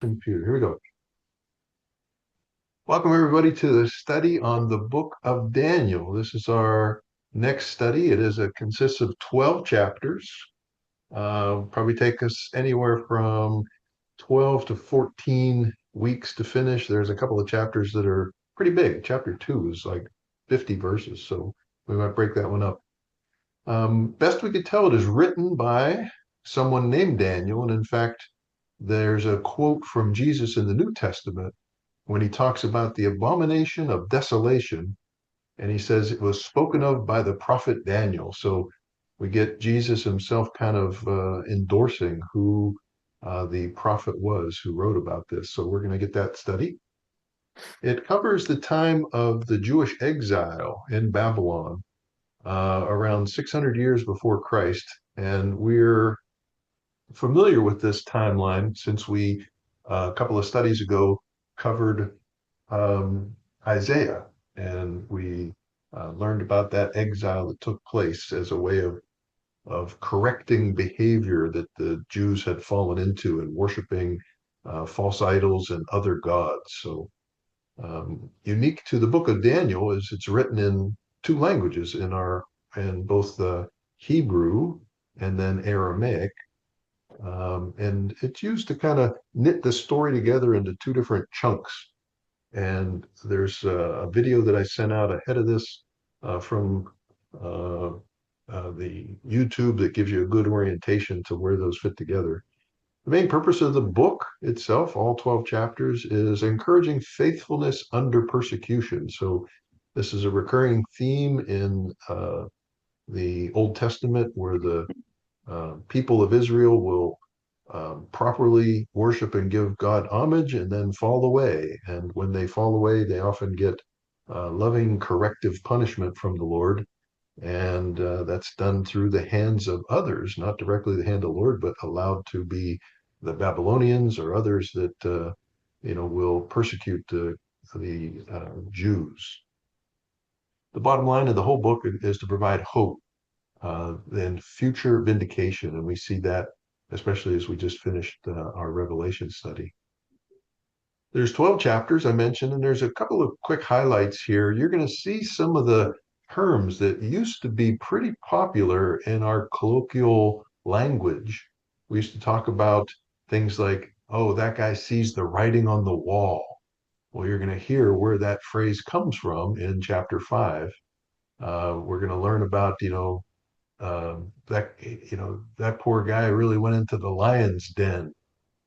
Computer. Here we go. Welcome everybody to the study on the book of Daniel. This is our next study. Consists of 12 chapters. Probably take us anywhere from 12 to 14 weeks to finish. There's a couple of chapters that are pretty big. Chapter 2 is like 50 verses, so we might break that one up. Best we could tell, it is written by someone named Daniel, and in fact, there's a quote from Jesus in the New Testament when he talks about the abomination of desolation, and he says it was spoken of by the prophet Daniel. So we get Jesus himself kind of endorsing who the prophet was who wrote about this. So we're going to get that study. It covers the time of the Jewish exile in Babylon around 600 years before Christ. And we're familiar with this timeline since we, a couple of studies ago, covered Isaiah, and we learned about that exile that took place as a way of correcting behavior that the Jews had fallen into and worshiping false idols and other gods. So unique to the book of Daniel is it's written in two languages in both the Hebrew and then Aramaic. And it's used to kind of knit the story together into two different chunks. And there's a video that I sent out ahead of this from uh, the YouTube that gives you a good orientation to where those fit together. The main purpose of the book itself, all 12 chapters, is encouraging faithfulness under persecution. So this is a recurring theme in the Old Testament where the people of Israel will properly worship and give God homage and then fall away. And when they fall away, they often get loving corrective punishment from the Lord. And that's done through the hands of others, not directly the hand of the Lord, but allowed to be the Babylonians or others that will persecute the Jews. The bottom line of the whole book is to provide hope and future vindication. And we see that especially as we just finished our Revelation study. There's 12 chapters I mentioned, and there's a couple of quick highlights here. You're going to see some of the terms that used to be pretty popular in our colloquial language. We used to talk about things like, oh, that guy sees the writing on the wall. Well, you're going to hear where that phrase comes from in chapter 5. We're going to learn about, that poor guy really went into the lion's den,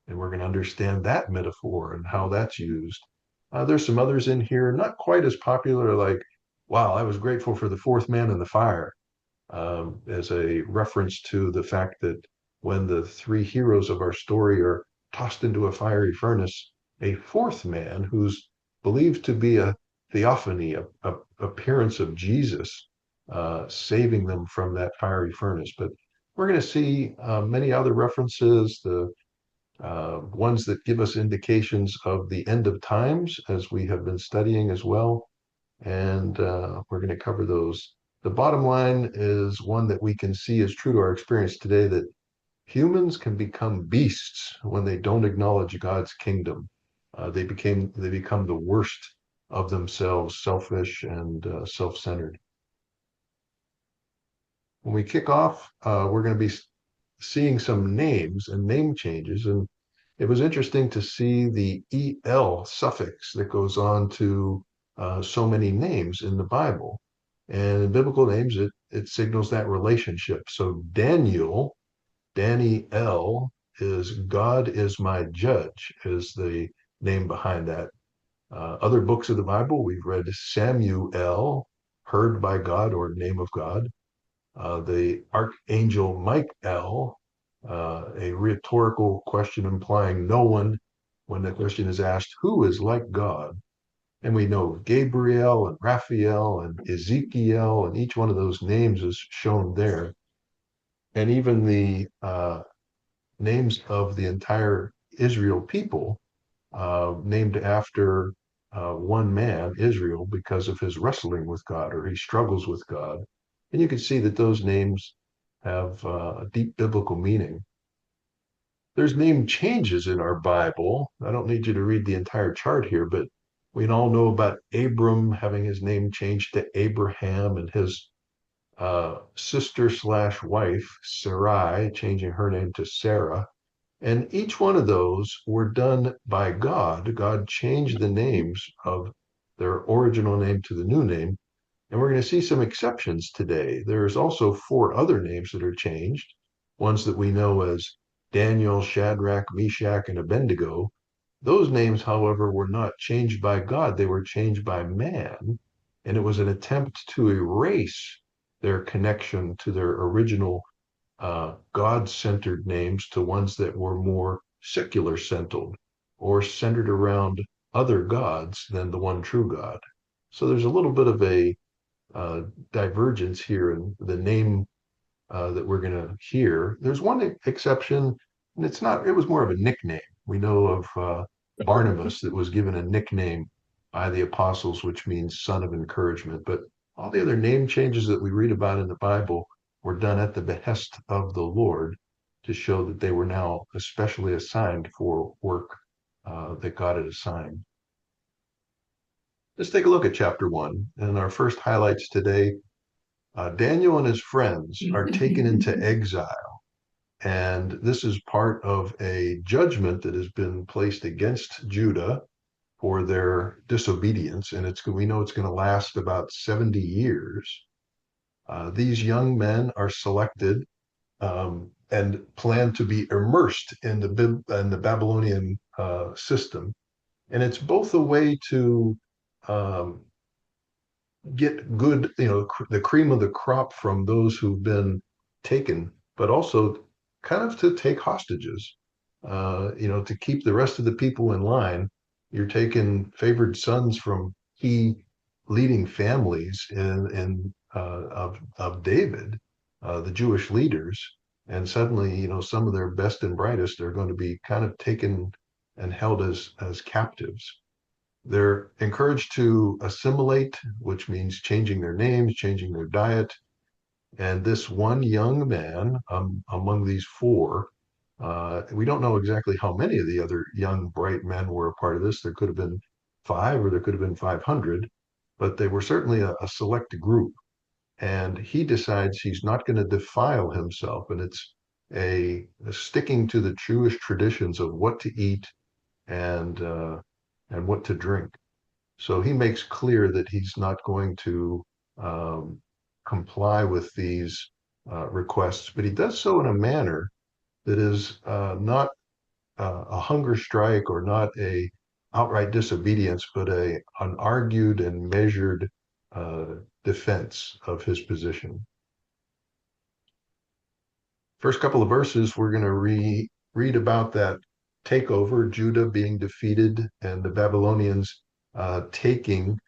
and we're going to understand that metaphor and how that's used. There's some others in here, not quite as popular, like, wow, I was grateful for the fourth man in the fire, as a reference to the fact that when the three heroes of our story are tossed into a fiery furnace, a fourth man who's believed to be a theophany, a appearance of Jesus, saving them from that fiery furnace. But we're going to see many other references, the ones that give us indications of the end of times, as we have been studying as well. And we're going to cover those. The bottom line is one that we can see is true to our experience today, that humans can become beasts when they don't acknowledge God's kingdom. They become the worst of themselves, selfish and self-centered. When we kick off, we're going to be seeing some names and name changes. And it was interesting to see the EL suffix that goes on to so many names in the Bible. And in biblical names, it signals that relationship. So Daniel is God is my judge, is the name behind that. Other books of the Bible, we've read Samuel, heard by God or name of God. The archangel Michael, a rhetorical question implying no one when the question is asked, who is like God? And we know Gabriel and Raphael and Ezekiel, and each one of those names is shown there. And even the names of the entire Israel people, named after one man, Israel, because of his wrestling with God or he struggles with God. And you can see that those names have a deep biblical meaning. There's name changes in our Bible. I don't need you to read the entire chart here, but we all know about Abram having his name changed to Abraham, and his sister slash wife, Sarai, changing her name to Sarah. And each one of those were done by God. God changed the names of their original name to the new name. And we're going to see some exceptions today. There's also four other names that are changed, ones that we know as Daniel, Shadrach, Meshach, and Abednego. Those names, however, were not changed by God, they were changed by man. And it was an attempt to erase their connection to their original God centered names to ones that were more secular centered or centered around other gods than the one true God. So there's a little bit of a uh, divergence here in the name that we're going to hear. There's one exception, and it's not, it was more of a nickname. We know of Barnabas that was given a nickname by the apostles, which means son of encouragement. But all the other name changes that we read about in the Bible were done at the behest of the Lord to show that they were now especially assigned for work that God had assigned. Let's take a look at chapter 1. And our first highlights today, Daniel and his friends are taken into exile. And this is part of a judgment that has been placed against Judah for their disobedience. And we know it's going to last about 70 years. These young men are selected and plan to be immersed in the Babylonian system. And it's both a way to um, get good, the cream of the crop from those who've been taken, but also kind of to take hostages, to keep the rest of the people in line. You're taking favored sons from key leading families of David, the Jewish leaders, and suddenly, some of their best and brightest are going to be kind of taken and held as captives. They're encouraged to assimilate, which means changing their names, changing their diet. And this one young man among these four, we don't know exactly how many of the other young, bright men were a part of this. There could have been five or there could have been 500, but they were certainly a select group. And he decides he's not going to defile himself. And it's a sticking to the Jewish traditions of what to eat and what to drink. So he makes clear that he's not going to um, comply with these requests, but he does so in a manner that is not a hunger strike or not a outright disobedience, but an argued and measured uh, defense of his position. First couple of verses, we're going to read about that takeover, Judah being defeated and the Babylonians taking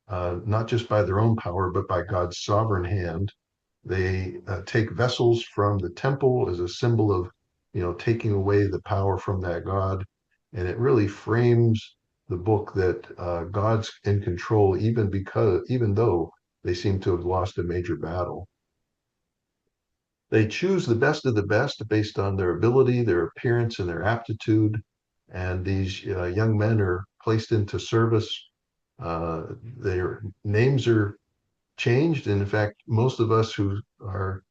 not just by their own power, but by God's sovereign hand. They take vessels from the temple as a symbol of, taking away the power from that God. And it really frames the book that God's in control, even though they seem to have lost a major battle. They choose the best of the best based on their ability, their appearance, and their aptitude. And these young men are placed into service. Their names are changed. And in fact, most of us who are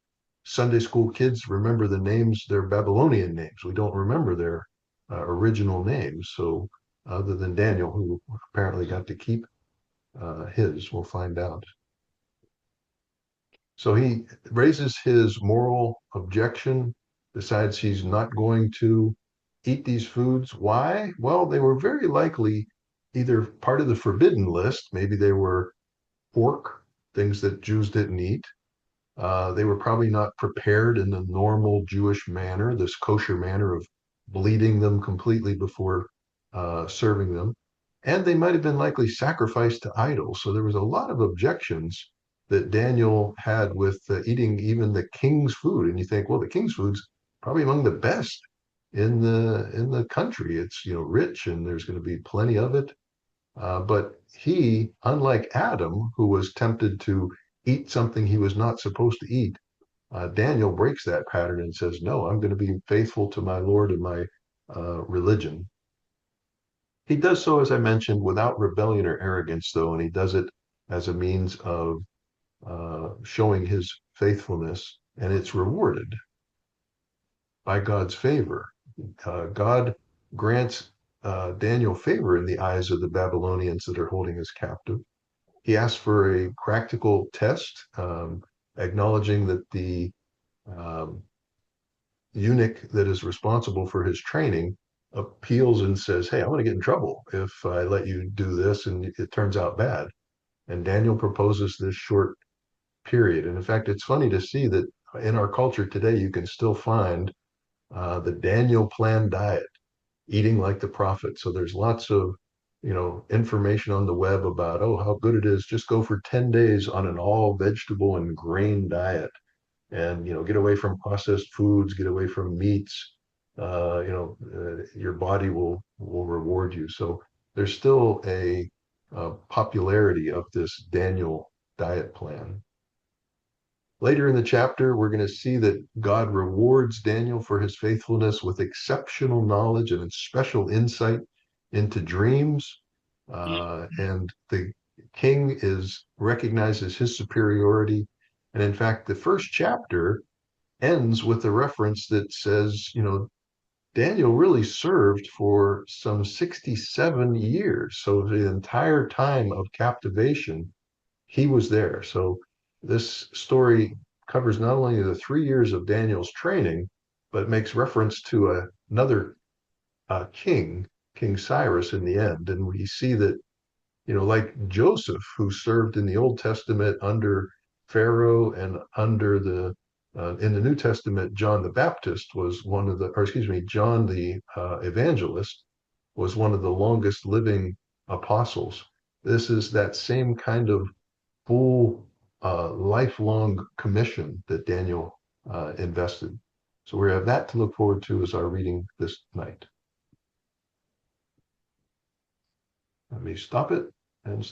Sunday school kids remember the names, their Babylonian names. We don't remember their original names. So, other than Daniel, who apparently got to keep his, we'll find out. So he raises his moral objection, decides he's not going to eat these foods. Why? Well, they were very likely either part of the forbidden list, maybe they were pork, things that Jews didn't eat. They were probably not prepared in the normal Jewish manner, this kosher manner of bleeding them completely before serving them. And they might have been likely sacrificed to idols. So there was a lot of objections that Daniel had with eating even the king's food. And you think, well, the king's food's probably among the best in the country. It's rich and there's going to be plenty of it. But he, unlike Adam, who was tempted to eat something he was not supposed to eat, Daniel breaks that pattern and says, no, I'm going to be faithful to my Lord and my religion. He does so, as I mentioned, without rebellion or arrogance, though, and he does it as a means of showing his faithfulness, and it's rewarded by God's favor. God grants Daniel favor in the eyes of the Babylonians that are holding us captive. He asks for a practical test, acknowledging that the um, eunuch that is responsible for his training appeals and says, hey, I'm going to get in trouble if I let you do this and it turns out bad. And Daniel proposes this short period. And in fact, it's funny to see that in our culture today, you can still find the Daniel plan diet, eating like the prophet. So there's lots of information on the web about, oh, how good it is. Just go for 10 days on an all vegetable and grain diet and get away from processed foods, get away from meats. Your body will reward you. So there's still a popularity of this Daniel diet plan. Later in the chapter, we're going to see that God rewards Daniel for his faithfulness with exceptional knowledge and special insight into dreams. And the king recognizes his superiority. And in fact, the first chapter ends with a reference that says, Daniel really served for some 67 years. So the entire time of captivation, he was there. So this story covers not only the 3 years of Daniel's training, but makes reference to another king, King Cyrus, in the end. And we see that, like Joseph, who served in the Old Testament under Pharaoh and under in the New Testament, John the Baptist was one of the, or excuse me, John the evangelist was one of the longest living apostles. This is that same kind of full lifelong commission that Daniel invested. So we have that to look forward to as our reading this night. Let me stop it and